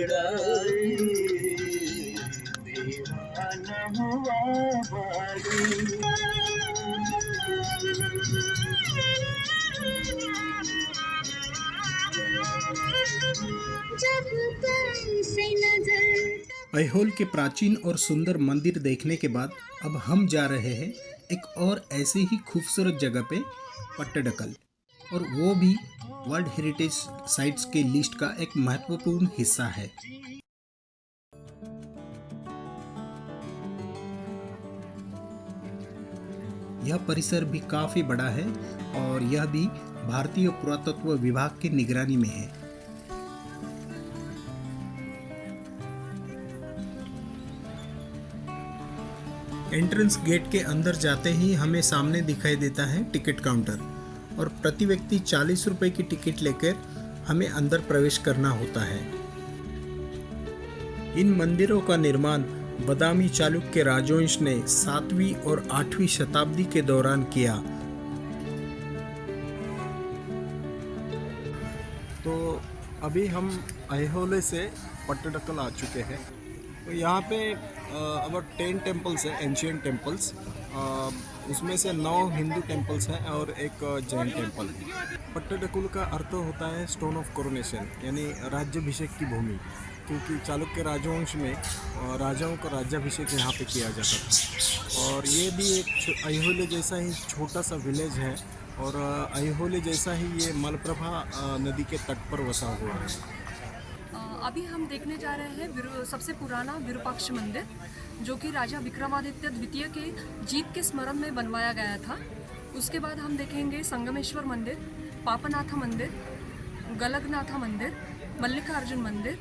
अंगड़ाई, दीवाना हुआ बाड़ी। जब तुमसे नजर। ऐहोल के प्राचीन और सुंदर मंदिर देखने के बाद अब हम जा रहे हैं एक और ऐसी ही खूबसूरत जगह पे, पट्टडकल, और वो भी वर्ल्ड हेरिटेज साइट्स के लिस्ट का एक महत्वपूर्ण हिस्सा है। यह परिसर भी काफी बड़ा है और यह भी भारतीय पुरातत्व विभाग की निगरानी में है। एंट्रेंस गेट के अंदर जाते ही हमें सामने दिखाई देता है टिकट काउंटर, और प्रति व्यक्ति 40 रुपए की टिकट लेकर हमें अंदर प्रवेश करना होता है। इन मंदिरों का निर्माण बदामी चालुक्य राजवंश ने 7वीं और 8वीं शताब्दी के दौरान किया। तो अभी हम ऐहोले से पट्टडकल आ चुके हैं। तो यहाँ पे अबाउट 10 टेम्पल्स है, एंशियंट टेम्पल्स। उसमें से 9 हिंदू टेम्पल्स हैं और एक जैन टेम्पल है। पट्टडकल का अर्थ होता है स्टोन ऑफ कोरोनेशन, यानी राज्याभिषेक की भूमि, क्योंकि चालुक्य राजवंश में राजाओं का राज्याभिषेक यहाँ पे किया जाता था। और ये भी एक ऐहोले जैसा ही छोटा सा विलेज है, और ऐहोले जैसा ही ये मलप्रभा नदी के तट पर बसा हुआ है। अभी हम देखने जा रहे हैं सबसे पुराना विरूपाक्ष मंदिर, जो कि राजा विक्रमादित्य द्वितीय के जीत के स्मरण में बनवाया गया था। उसके बाद हम देखेंगे संगमेश्वर मंदिर, पापनाथ मंदिर, गलगनाथ मंदिर, मल्लिकार्जुन मंदिर,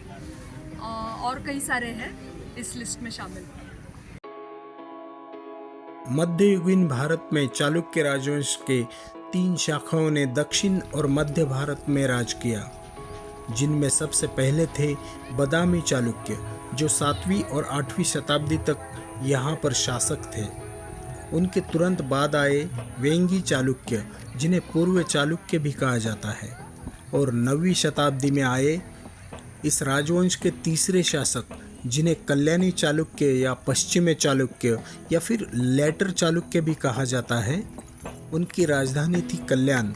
और कई सारे हैं इस लिस्ट में शामिल। मध्ययुगीन भारत में चालुक्य राजवंश के 3 शाखाओं ने दक्षिण और मध्य भारत में राज किया, जिनमें सबसे पहले थे बदामी चालुक्य, जो 7वीं और 8वीं शताब्दी तक यहाँ पर शासक थे। उनके तुरंत बाद आए वेंगी चालुक्य, जिन्हें पूर्व चालुक्य भी कहा जाता है, और 9वीं शताब्दी में आए इस राजवंश के तीसरे शासक, जिन्हें कल्याणी चालुक्य या पश्चिमी चालुक्य या फिर लेटर चालुक्य भी कहा जाता है। उनकी राजधानी थी कल्याण,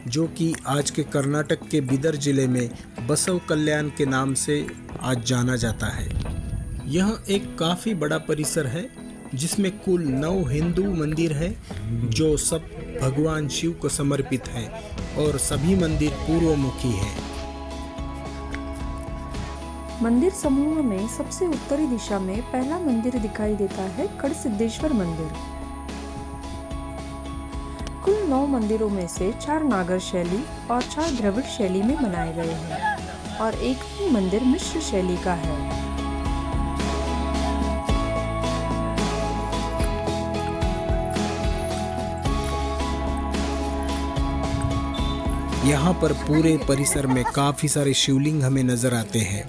जो कि आज के कर्नाटक के बीदर जिले में बसव कल्याण के नाम से आज जाना जाता है। यह एक काफ़ी बड़ा परिसर है, जिसमें कुल 9 हिंदू मंदिर है, जो सब भगवान शिव को समर्पित है, और सभी मंदिर पूर्वमुखी हैं। मंदिर समूह में सबसे उत्तरी दिशा में पहला मंदिर दिखाई देता है गढ़सिद्धेश्वर मंदिर। कुल 9 मंदिरों में से 4 नागर शैली और 4 द्रविड़ शैली में बनाए गए हैं, और एक ही मंदिर मिश्र शैली का है। यहाँ पर पूरे परिसर में काफी सारे शिवलिंग हमें नजर आते हैं।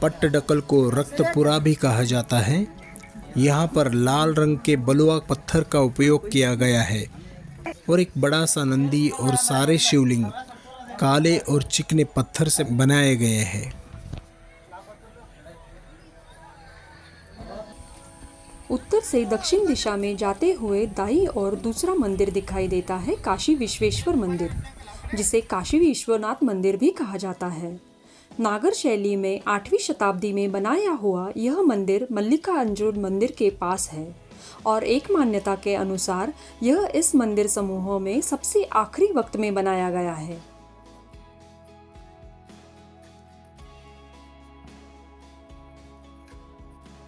पट्टडकल को रक्तपुरा भी कहा जाता है। यहाँ पर लाल रंग के बलुआ पत्थर का उपयोग किया गया है, और एक बड़ा सा नंदी और सारे शिवलिंग काले और चिकने पत्थर से बनाए गए हैं। उत्तर से दक्षिण दिशा में जाते हुए दाईं ओर दूसरा मंदिर दिखाई देता है काशी विश्वेश्वर मंदिर, जिसे काशी विश्वनाथ मंदिर भी कहा जाता है। नागर शैली में 8वीं शताब्दी में बनाया हुआ यह मंदिर मल्लिकार्जुन मंदिर के पास है, और एक मान्यता के अनुसार यह इस मंदिर समूहों में सबसे आखिरी वक्त में बनाया गया है।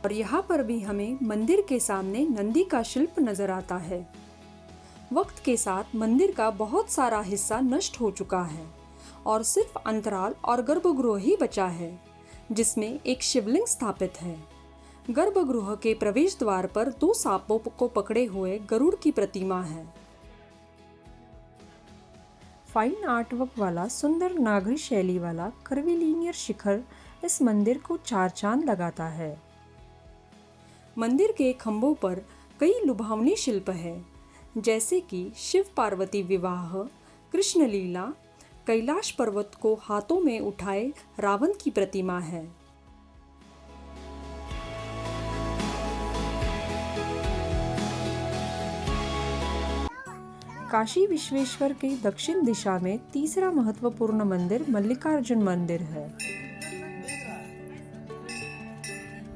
और यहाँ पर भी हमें मंदिर के सामने नंदी का शिल्प नजर आता है। वक्त के साथ मंदिर का बहुत सारा हिस्सा नष्ट हो चुका है, और सिर्फ अंतराल और गर्भगृह ही बचा है, जिसमें एक शिवलिंग स्थापित है। गर्भगृह के प्रवेश द्वार पर 2 सांपों को पकड़े हुए गरुड़ की प्रतिमा है। फाइन आर्टवर्क वाला सुंदर नागरी शैली वाला कर्विलिनियर शिखर इस मंदिर को 4 चांद लगाता है। मंदिर के खंभों पर कई लुभावनी शिल्प है, जैसे कि शिव पार्वती विवाह, कृष्ण लीला, कैलाश पर्वत को हाथों में उठाए रावण की प्रतिमा है। काशी विश्वेश्वर के दक्षिण दिशा में तीसरा महत्वपूर्ण मंदिर मल्लिकार्जुन मंदिर है।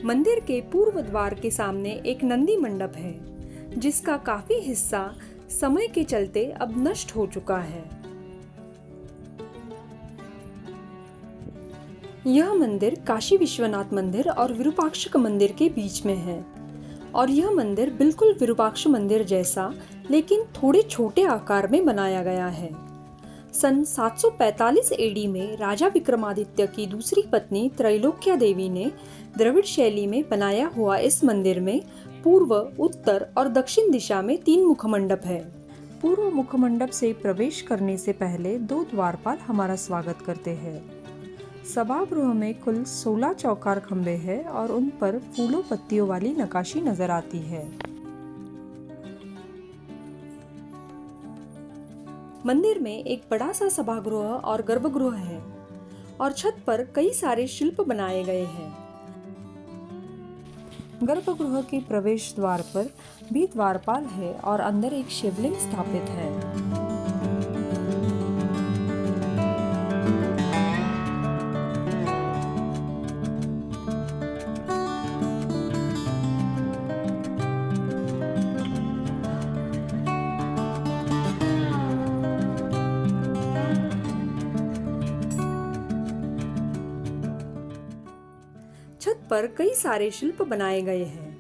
मंदिर के पूर्व द्वार के सामने एक नंदी मंडप है, जिसका काफी हिस्सा समय के चलते अब नष्ट हो चुका है। यह मंदिर काशी विश्वनाथ मंदिर और विरूपाक्ष मंदिर के बीच में है और यह मंदिर बिल्कुल विरूपाक्ष मंदिर जैसा लेकिन थोड़े छोटे आकार में बनाया गया है। सन 745 एडी में राजा विक्रमादित्य की दूसरी पत्नी त्रैलोक्या देवी ने द्रविड़ शैली में बनाया हुआ इस मंदिर में पूर्व, उत्तर और दक्षिण दिशा में 3 मुखमंडप है। पूर्व मुखमंडप से प्रवेश करने से पहले 2 द्वारपाल हमारा स्वागत करते हैं। सभागृह में कुल 16 चौकार खंबे हैं और उन पर फूलों पत्तियों वाली नक्काशी नजर आती है। मंदिर में एक बड़ा सा सभागृह और गर्भगृह है और छत पर कई सारे शिल्प बनाए गए हैं। गर्भगृह के प्रवेश द्वार पर भी द्वारपाल है और अंदर एक शिवलिंग स्थापित है। छत पर कई सारे शिल्प बनाए गए हैं।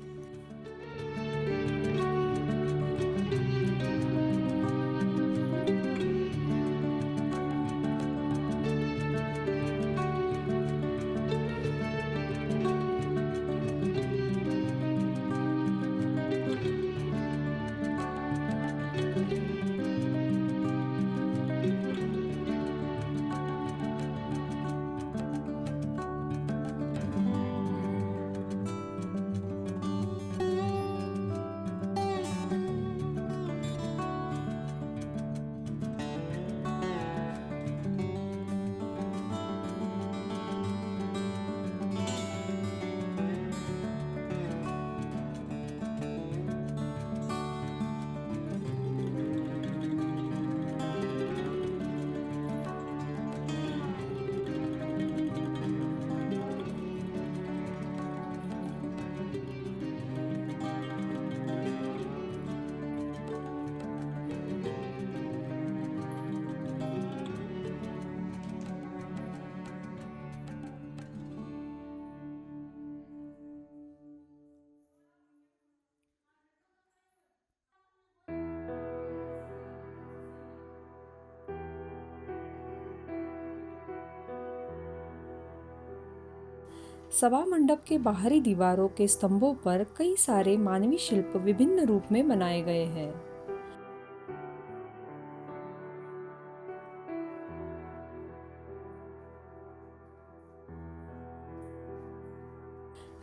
सभा मंडप के बाहरी दीवारों के स्तंभों पर कई सारे मानवी शिल्प विभिन्न रूप में बनाए गए हैं।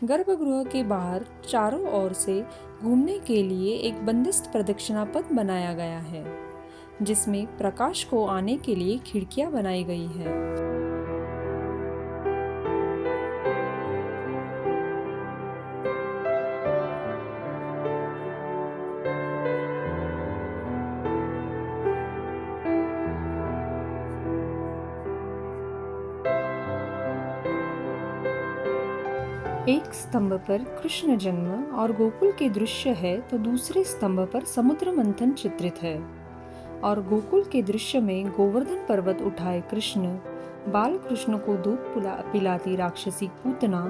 गर्भगृह के बाहर चारों ओर से घूमने के लिए एक बंदिस्त प्रदक्षिणा पथ बनाया गया है, जिसमें प्रकाश को आने के लिए खिड़कियां बनाई गई है। एक स्तंभ पर कृष्ण जन्म और गोकुल के दृश्य है तो दूसरे स्तंभ पर समुद्र मंथन चित्रित है और गोकुल के दृश्य में गोवर्धन पर्वत उठाए कृष्ण, बाल कृष्ण को दूध पिलाती राक्षसी पूतना,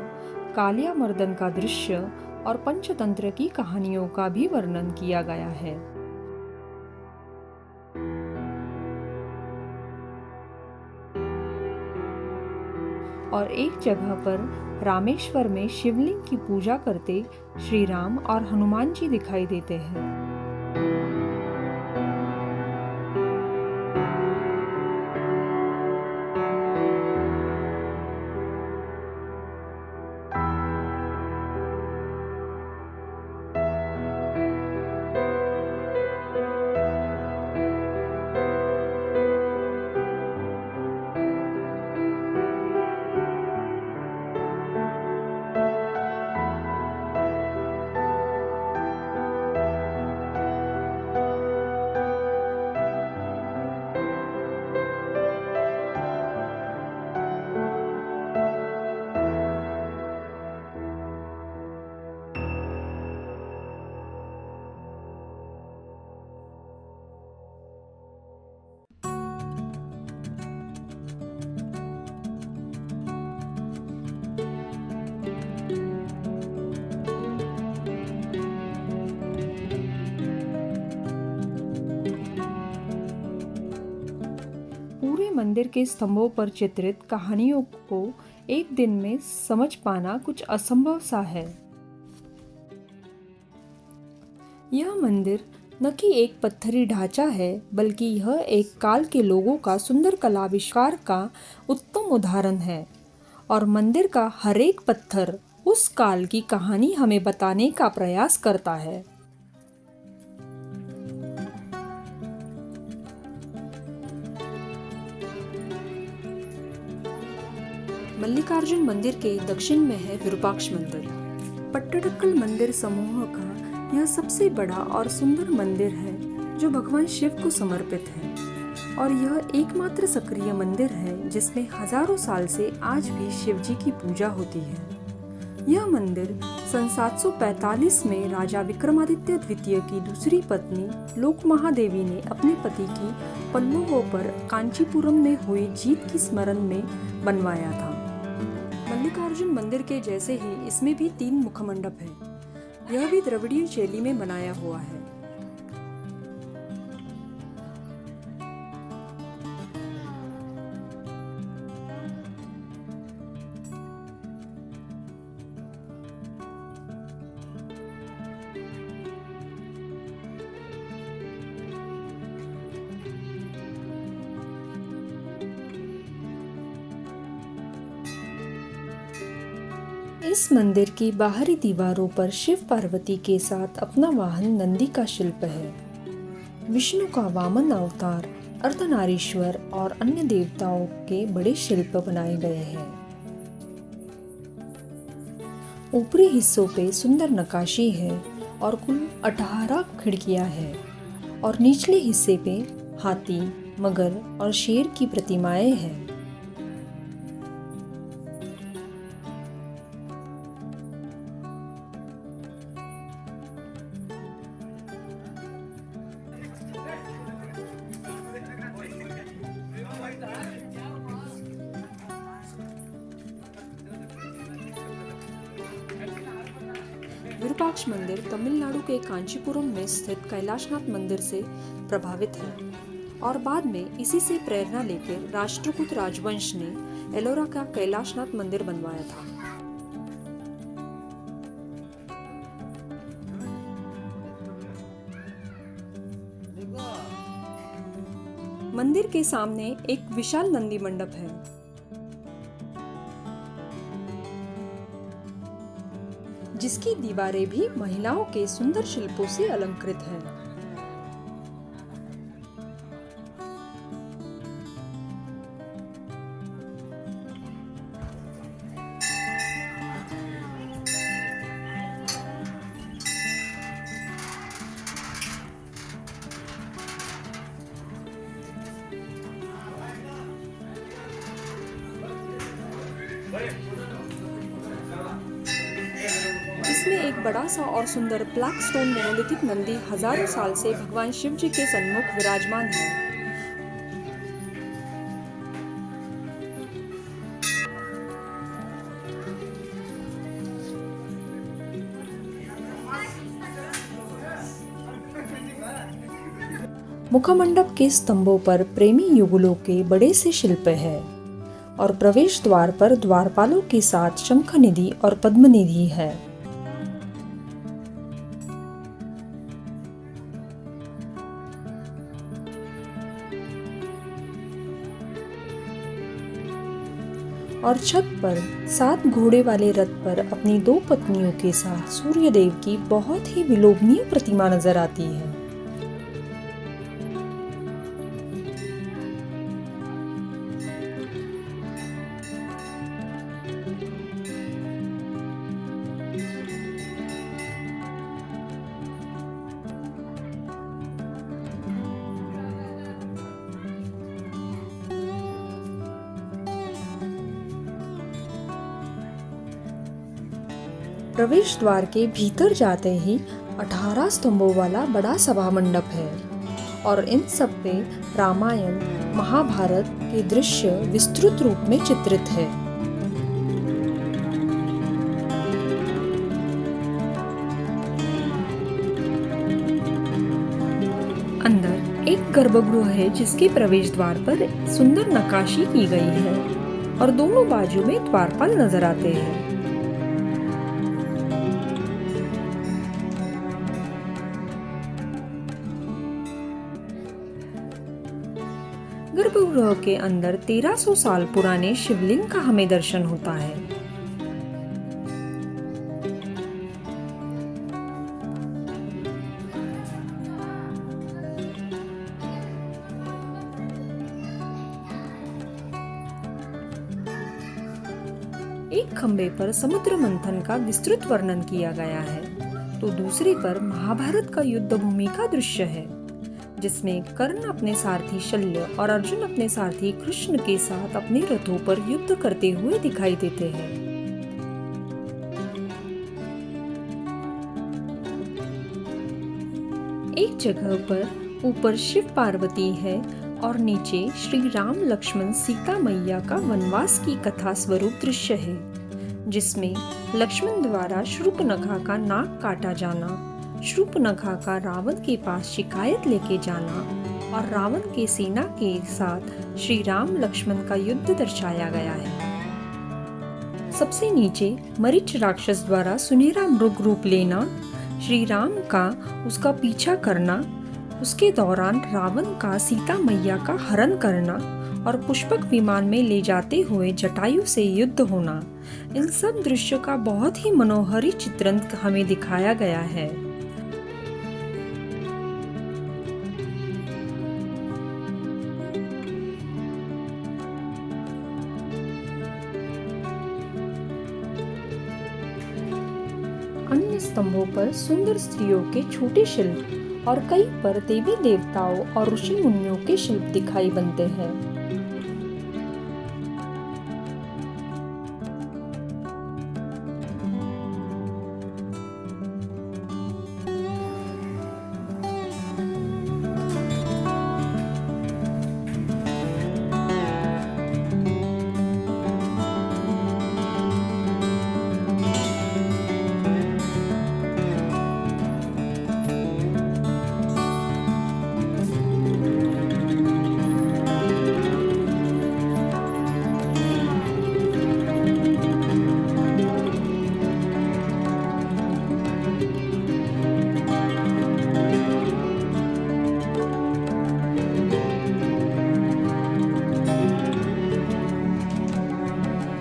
कालिया मर्दन का दृश्य और पंचतंत्र की कहानियों का भी वर्णन किया गया है। और एक जगह पर रामेश्वर में शिवलिंग की पूजा करते श्री राम और हनुमान जी दिखाई देते हैं। मंदिर के स्तंभों पर चित्रित कहानियों को एक दिन में समझ पाना कुछ असंभव सा है। यह मंदिर न कि एक पत्थरी ढांचा है, बल्कि यह एक काल के लोगों का सुंदर कलाविष्कार का उत्तम उदाहरण है और मंदिर का हर एक पत्थर उस काल की कहानी हमें बताने का प्रयास करता है। मल्लिकार्जुन मंदिर के दक्षिण में है विरूपाक्ष मंदिर। पट्टडकल मंदिर समूह का यह सबसे बड़ा और सुंदर मंदिर है जो भगवान शिव को समर्पित है और यह एकमात्र सक्रिय मंदिर है जिसमें हजारों साल से आज भी शिव जी की पूजा होती है। यह मंदिर सन 745 में राजा विक्रमादित्य द्वितीय की दूसरी पत्नी लोकमहादेवी ने अपने पति की पल्लवों पर कांचीपुरम में हुई जीत की स्मरण में बनवाया था। मल्लिकार्जुन मंदिर के जैसे ही इसमें भी 3 मुखमंडप है। यह भी द्रविड़ीय शैली में बनाया हुआ है। इस मंदिर की बाहरी दीवारों पर शिव पार्वती के साथ अपना वाहन नंदी का शिल्प है। विष्णु का वामन अवतार, अर्धनारीश्वर और अन्य देवताओं के बड़े शिल्प बनाए गए हैं। ऊपरी हिस्सों पे सुंदर नक्काशी है और कुल 18 खिड़कियां हैं और निचले हिस्से पे हाथी, मगर और शेर की प्रतिमाएं हैं। विरूपाक्ष मंदिर तमिलनाडु के कांचीपुरम में स्थित कैलाशनाथ मंदिर से प्रभावित है और बाद में इसी से प्रेरणा लेकर राष्ट्रकूट राजवंश ने एलोरा का कैलाशनाथ मंदिर बनवाया था। मंदिर के सामने एक विशाल नंदी मंडप है। जिसकी दीवारें भी महिलाओं के सुंदर शिल्पों से अलंकृत हैं। इसमें एक बड़ा सा और सुंदर ब्लैक स्टोन मोनोलिथिक नंदी हजारों साल से भगवान शिव जी के सन्मुख विराजमान है। मुखमंडप के स्तंभों पर प्रेमी युगलों के बड़े से शिल्प है और प्रवेश द्वार पर द्वारपालों के साथ शंख निधि और पद्म निधि है। और छत पर 7 घोड़े वाले रथ पर अपनी 2 पत्नियों के साथ सूर्यदेव की बहुत ही विलोभनीय प्रतिमा नजर आती है। प्रवेश द्वार के भीतर जाते ही 18 स्तंभों वाला बड़ा सभा मंडप है और इन सब पे रामायण महाभारत के दृश्य विस्तृत रूप में चित्रित है। अंदर एक गर्भगृह है जिसके प्रवेश द्वार पर सुंदर नक्काशी की गई है और दोनों बाजू में द्वारपाल नजर आते हैं। गर्भगृह के अंदर 1300 साल पुराने शिवलिंग का हमें दर्शन होता है। एक खंबे पर समुद्र मंथन का विस्तृत वर्णन किया गया है तो दूसरे पर महाभारत का युद्ध भूमि का दृश्य है, जिसमें कर्ण अपने सारथी शल्य और अर्जुन अपने सारथी कृष्ण के साथ अपने रथों पर युद्ध करते हुए दिखाई देते हैं। एक जगह पर ऊपर शिव पार्वती है और नीचे श्री राम लक्ष्मण सीता मैया का वनवास की कथा स्वरूप दृश्य है, जिसमें लक्ष्मण द्वारा शूर्पणखा का नाक काटा जाना, शूर्पणखा का रावण के पास शिकायत लेके जाना और रावण के सेना के साथ श्री राम लक्ष्मण का युद्ध दर्शाया गया है। सबसे नीचे मरीच राक्षस द्वारा सुनहरा मृग रूप लेना, श्री राम का उसका पीछा करना, उसके दौरान रावण का सीता मैया का हरण करना और पुष्पक विमान में ले जाते हुए जटायु से युद्ध होना, इन सब दृश्यों का बहुत ही मनोहरी चित्रण हमें दिखाया गया है। अन्य स्तंभों पर सुंदर स्त्रियों के छोटे शिल्प और कई पर देवी देवताओं और ऋषि मुनियों के शिल्प दिखाई बनते हैं।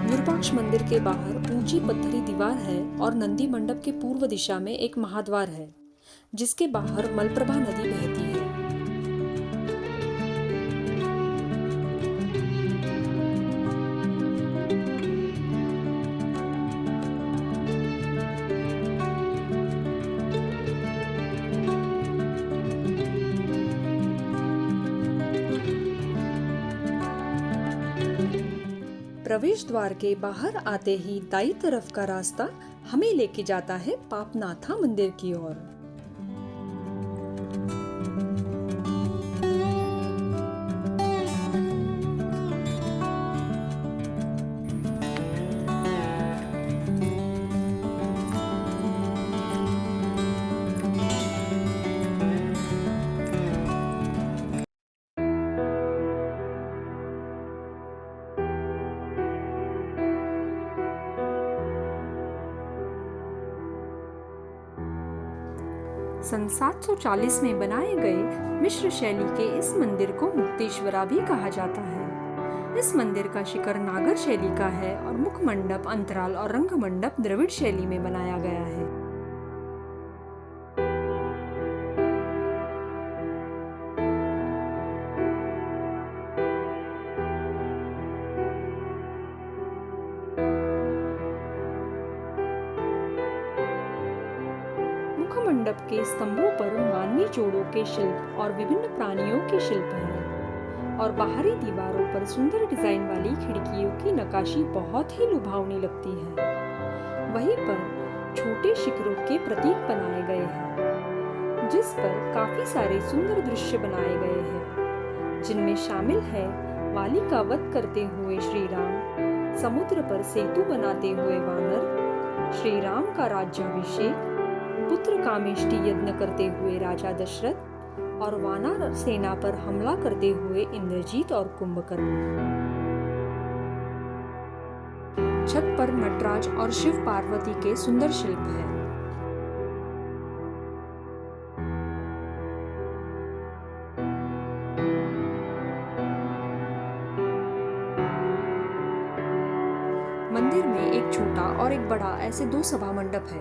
विरूपाक्ष मंदिर के बाहर ऊंची पत्थरी दीवार है और नंदी मंडप के पूर्व दिशा में एक महाद्वार है, जिसके बाहर मलप्रभा नदी बहती है। प्रवेश द्वार के बाहर आते ही दाईं तरफ का रास्ता हमें लेके जाता है पापनाथा मंदिर की ओर। सन 740 में बनाए गए मिश्र शैली के इस मंदिर को मुक्तेश्वरा भी कहा जाता है। इस मंदिर का शिखर नागर शैली का है और मुख मंडप, अंतराल और रंग मंडप द्रविड़ शैली में बनाया गया है। मंडप के स्तंभों पर मानवी जोड़ों के शिल्प और विभिन्न प्राणियों के शिल्प हैं और बाहरी दीवारों पर सुंदर डिजाइन वाली खिड़कियों की नक्काशी बहुत ही लुभावनी लगती है। वहीं पर छोटे शिखरों के प्रतीक बनाए गए हैं, जिस पर काफी सारे सुंदर दृश्य बनाए गए हैं, जिनमें शामिल है वाली का वध करते हुए श्री राम, समुद्र पर सेतु बनाते हुए वानर, श्री राम का राज्याभिषेक, पुत्र कामेष्टि यज्ञ करते हुए राजा दशरथ, और वानर सेना पर हमला करते हुए इंद्रजीत और कुंभकर्ण। छत पर नटराज और शिव पार्वती के सुंदर शिल्प हैं। मंदिर में एक छोटा और एक बड़ा ऐसे दो सभा मंडप है।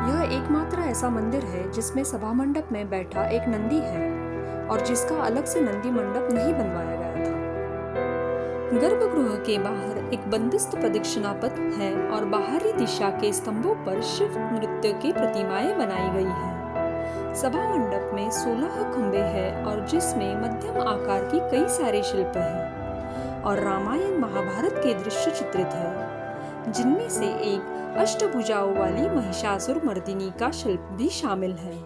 यह एकमात्र ऐसा मंदिर है जिसमें सभा मंडप में बैठा एक नंदी है और जिसका अलग से नंदी मंडप नहीं बनवाया गया था। गर्भगृह के बाहर एक बंदिस्त प्रदक्षिणा पथ है और बाहरी दिशा के स्तंभों पर शिव नृत्य की प्रतिमाएं बनाई गई है। सभा मंडप में 16 खंभे हैं और जिसमें मध्यम आकार की कई सारे शिल्प हैं और रामायण महाभारत के दृश्य चित्रित है, जिनमें से एक अष्टभुजाओं वाली महिषासुर मर्दिनी का शिल्प भी शामिल है।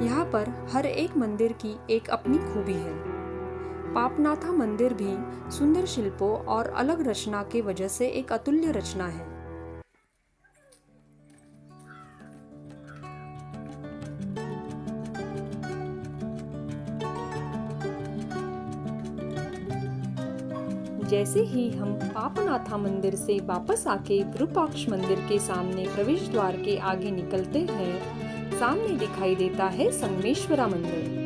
यहाँ पर हर एक मंदिर की एक अपनी खूबी है। पापनाथा मंदिर भी सुंदर शिल्पों और अलग रचना के वजह से एक अतुल्य रचना है। जैसे ही हम पापनाथा मंदिर से वापस आके विरूपाक्ष मंदिर के सामने प्रवेश द्वार के आगे निकलते हैं, सामने दिखाई देता है संगमेश्वरा मंदिर।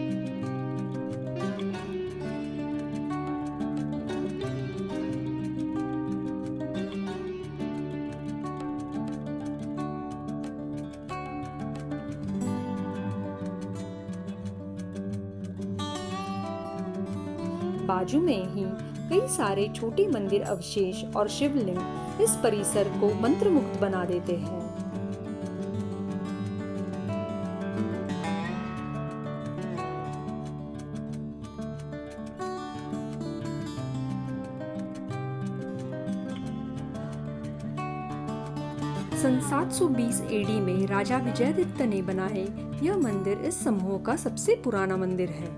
बाजू में ही कई सारे छोटे मंदिर अवशेष और शिवलिंग इस परिसर को मंत्रमुग्ध बना देते हैं। सन 720 एडी में राजा विजयादित्य ने बनाए यह मंदिर इस समूह का सबसे पुराना मंदिर है,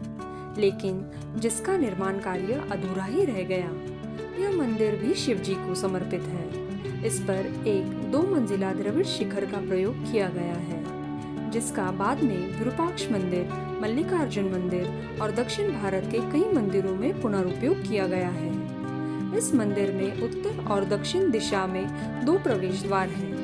लेकिन जिसका निर्माण कार्य अधूरा ही रह गया। यह मंदिर भी शिव जी को समर्पित है। इस पर एक 2 मंजिला द्रविड़ शिखर का प्रयोग किया गया है, जिसका बाद में विरूपाक्ष मंदिर, मल्लिकार्जुन मंदिर और दक्षिण भारत के कई मंदिरों में पुनरुपयोग किया गया है। इस मंदिर में उत्तर और दक्षिण दिशा में 2 प्रवेश द्वार हैं।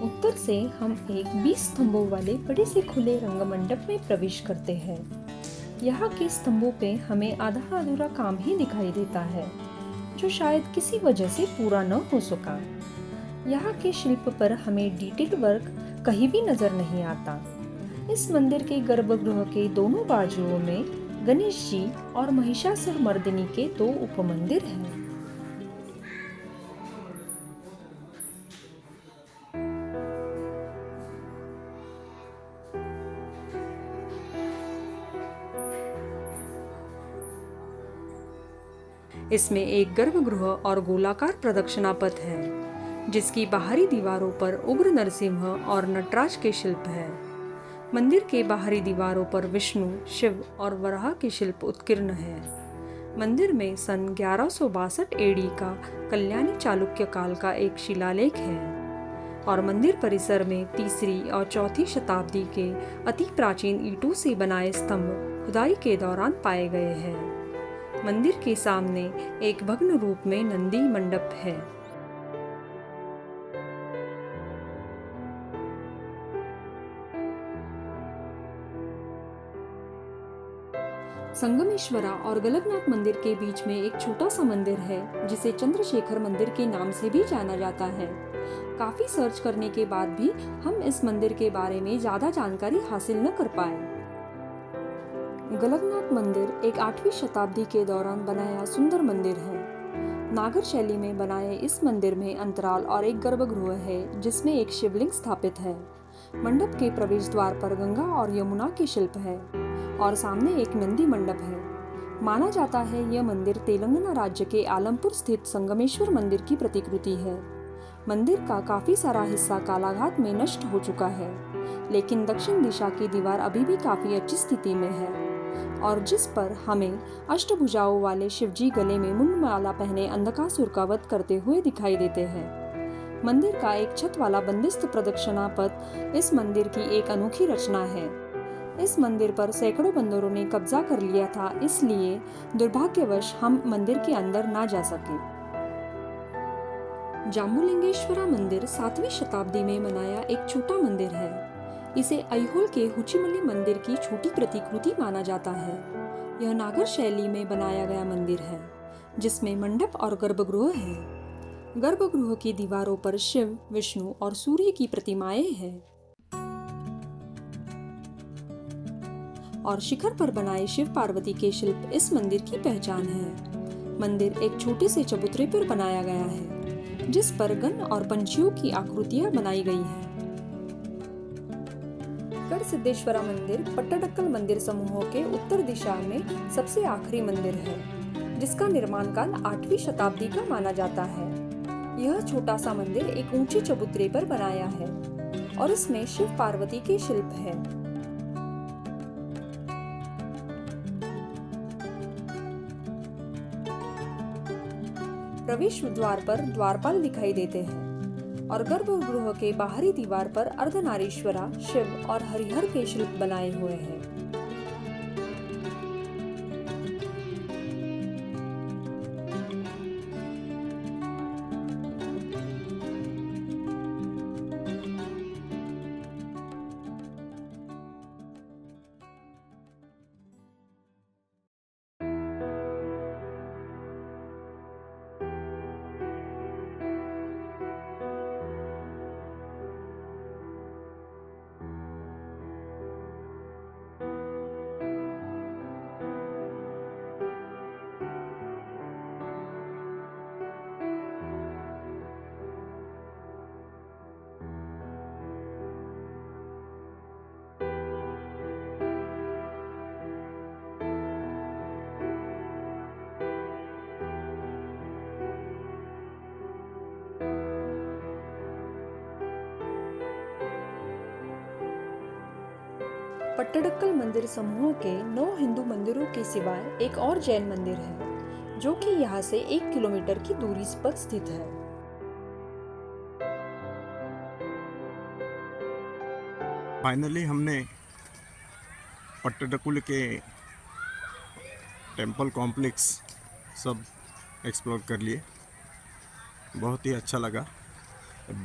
उत्तर से हम एक 20 स्तंभों वाले बड़े से खुले रंगमंडप में प्रवेश करते हैं। यहाँ के स्तंभों पे हमें आधा अधूरा काम ही दिखाई देता है, जो शायद किसी वजह से पूरा न हो सका। यहाँ के शिल्प पर हमें डिटेल वर्क कहीं भी नजर नहीं आता। इस मंदिर के गर्भगृह के दोनों बाजुओं में गणेश जी और महिषासुर मर्दिनी के दो उपमंदिर हैं। इसमें एक गर्भगृह और गोलाकार प्रदक्षिणा पथ है, जिसकी बाहरी दीवारों पर उग्र नरसिंह और नटराज के शिल्प है। मंदिर के बाहरी दीवारों पर विष्णु, शिव और वराह के शिल्प उत्कीर्ण है। मंदिर में सन 1162 एडी का कल्याणी चालुक्य काल का एक शिलालेख है और मंदिर परिसर में 3री और 4थी शताब्दी के अति प्राचीन ईंटों से बनाए स्तंभ खुदाई के दौरान पाए गए हैं। मंदिर के सामने एक भग्न रूप में नंदी मंडप है। संगमेश्वरा और गलगनाथ मंदिर के बीच में एक छोटा सा मंदिर है, जिसे चंद्रशेखर मंदिर के नाम से भी जाना जाता है। काफी सर्च करने के बाद भी हम इस मंदिर के बारे में ज्यादा जानकारी हासिल न कर पाए। गलगनाथ मंदिर एक 8वीं शताब्दी के दौरान बनाया सुंदर मंदिर है। नागर शैली में बनाए इस मंदिर में अंतराल और एक गर्भगृह है, जिसमें एक शिवलिंग स्थापित है। मंडप के प्रवेश द्वार पर गंगा और यमुना के शिल्प है और सामने एक नंदी मंडप है। माना जाता है यह मंदिर तेलंगाना राज्य के आलमपुर स्थित संगमेश्वर मंदिर की प्रतिकृति है। मंदिर का काफी सारा हिस्सा कालाघात में नष्ट हो चुका है, लेकिन दक्षिण दिशा की दीवार अभी भी काफी अच्छी स्थिति में है और जिस पर हमें अष्टभुजाओं वाले शिवजी गले में मुंडमाला पहने अंधकासुर का वध करते हुए दिखाई देते हैं। मंदिर का एक छत वाला बंदिस्त प्रदक्षिणा पथ इस मंदिर की एक अनोखी रचना है। इस मंदिर पर सैकड़ों बंदरों ने कब्जा कर लिया था, इसलिए दुर्भाग्यवश हम मंदिर के अंदर ना जा सके। जाम्बुलिंगेश्वरा मंदिर 7वीं शताब्दी में बनाया एक छोटा मंदिर है। इसे ऐहोल के हुचिमल्ली मंदिर की छोटी प्रतिकृति माना जाता है। यह नागर शैली में बनाया गया मंदिर है, जिसमें मंडप और गर्भगृह है। गर्भगृह की दीवारों पर शिव, विष्णु और सूर्य की प्रतिमाएं हैं और शिखर पर बनाए शिव पार्वती के शिल्प इस मंदिर की पहचान है। मंदिर एक छोटे से चबूतरे पर बनाया गया है, जिस पर गण और पंछियों की आकृतियां बनाई गई है। गढ़ सिद्धेश्वरा मंदिर पट्टडकल मंदिर समूहों के उत्तर दिशा में सबसे आखिरी मंदिर है, जिसका निर्माण काल 8वीं शताब्दी का माना जाता है। यह छोटा सा मंदिर एक ऊंचे चबूतरे पर बनाया है और इसमें शिव पार्वती के शिल्प है। प्रवेश द्वार पर द्वारपाल दिखाई देते हैं और गर्भगृह के बाहरी दीवार पर अर्धनारीश्वरा, शिव और हरिहर के शिल्प बनाए हुए हैं। पट्टडकल मंदिर समूहों के 9 हिंदू मंदिरों के सिवाय एक और जैन मंदिर है, जो कि यहाँ से 1 किलोमीटर की दूरी पर स्थित है। फाइनली हमने पट्टडकल के टेंपल कॉम्प्लेक्स सब एक्सप्लोर कर लिए। बहुत ही अच्छा लगा।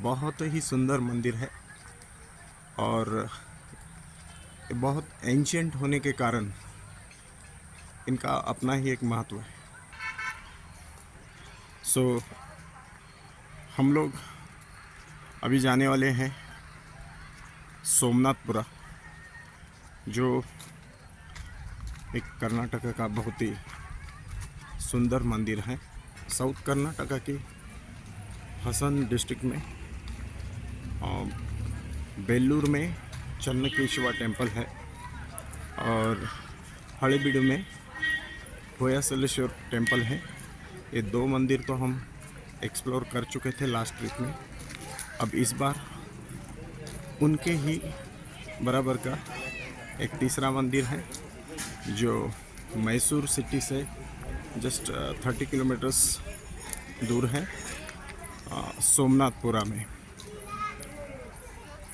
बहुत ही सुंदर मंदिर है और बहुत एंशिएंट होने के कारण इनका अपना ही एक महत्व है। हम लोग अभी जाने वाले हैं सोमनाथपुरा। जो एक कर्नाटक का बहुत ही सुंदर मंदिर है। साउथ कर्नाटका के हसन डिस्ट्रिक्ट में बेल्लूर में चन्नकेशवा टेम्पल है और हड़ेबीडु में होयसलेश्वर टेम्पल है। ये दो मंदिर तो हम एक्सप्लोर कर चुके थे लास्ट ट्रिप में। अब इस बार उनके ही बराबर का एक तीसरा मंदिर है जो मैसूर सिटी से जस्ट 30 किलोमीटर्स दूर है, सोमनाथपुरा में।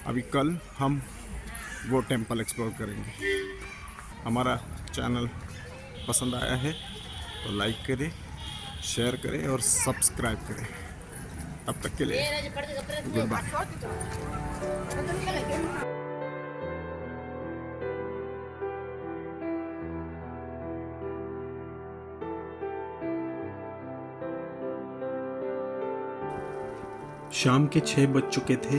अभी कल हम वो टेम्पल एक्सप्लोर करेंगे। हमारा चैनल पसंद आया है तो लाइक करें, शेयर करें और सब्सक्राइब करें। तब तक के लिए गुड बाय। शाम के 6 बज चुके थे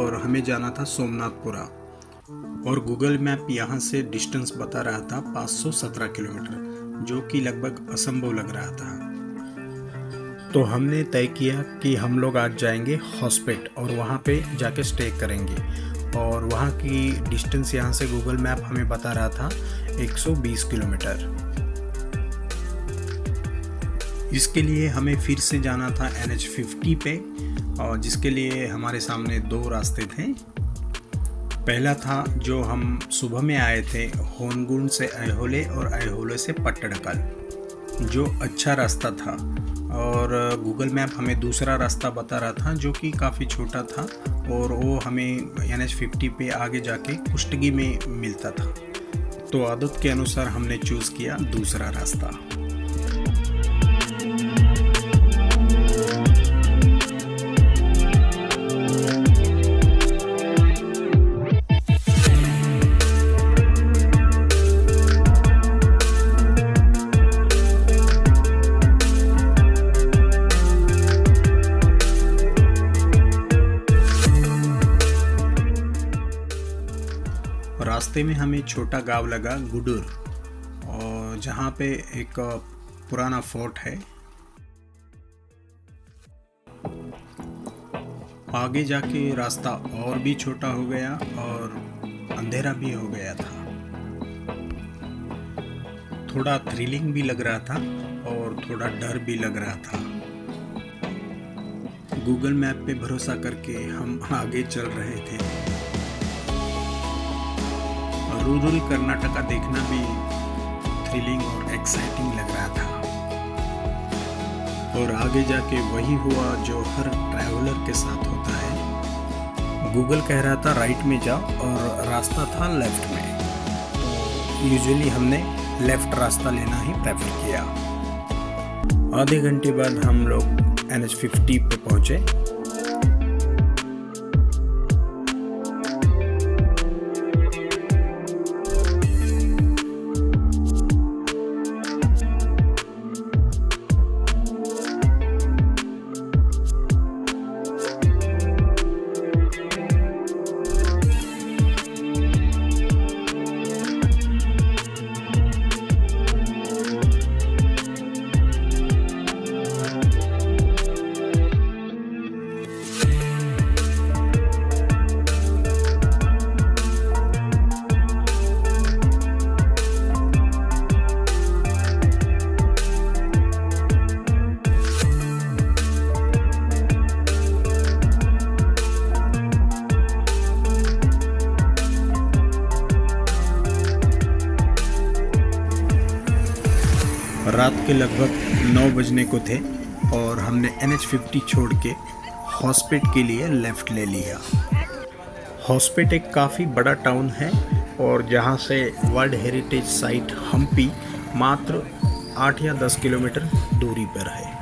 और हमें जाना था सोमनाथपुरा और गूगल मैप यहाँ से डिस्टेंस बता रहा था 517 किलोमीटर, जो कि लगभग असंभव लग रहा था। तो हमने तय किया कि हम लोग आज जाएंगे हॉस्पेट और वहाँ पे जाके स्टे करेंगे और वहाँ की डिस्टेंस यहाँ से गूगल मैप हमें बता रहा था 120 किलोमीटर। इसके लिए हमें फिर से जाना था NH50 पे और जिसके लिए हमारे सामने दो रास्ते थे। पहला था जो हम सुबह में आए थे होनगुंड से ऐहोले और ऐहोले से पट्टडकल, जो अच्छा रास्ता था और गूगल मैप हमें दूसरा रास्ता बता रहा था जो कि काफ़ी छोटा था और वो हमें NH50 पे आगे जाके कुष्टगी में मिलता था। तो आदत के अनुसार हमने चूज़ किया दूसरा रास्ता। रास्ते में हमें छोटा गांव लगा गुडूर, और जहाँ पे एक पुराना फोर्ट है। आगे जाके रास्ता और भी छोटा हो गया और अंधेरा भी हो गया था। थोड़ा थ्रिलिंग भी लग रहा था और थोड़ा डर भी लग रहा था। गूगल मैप पे भरोसा करके हम आगे चल रहे थे। रूरल कर्नाटका देखना भी थ्रिलिंग और एक्साइटिंग लग रहा था। और आगे जाके वही हुआ जो हर ट्रैवलर के साथ होता है। गूगल कह रहा था राइट में जाओ और रास्ता था लेफ्ट में, तो यूजुअली हमने लेफ्ट रास्ता लेना ही प्रेफर किया। आधे घंटे बाद हम लोग NH50 पे पहुंचे। रात के लगभग 9 बजने को थे और हमने NH50 छोड़ के हॉस्पेट के लिए लेफ़्ट ले लिया। हॉस्पेट एक काफ़ी बड़ा टाउन है और जहाँ से वर्ल्ड हेरिटेज साइट हम्पी मात्र 8 या 10 किलोमीटर दूरी पर है।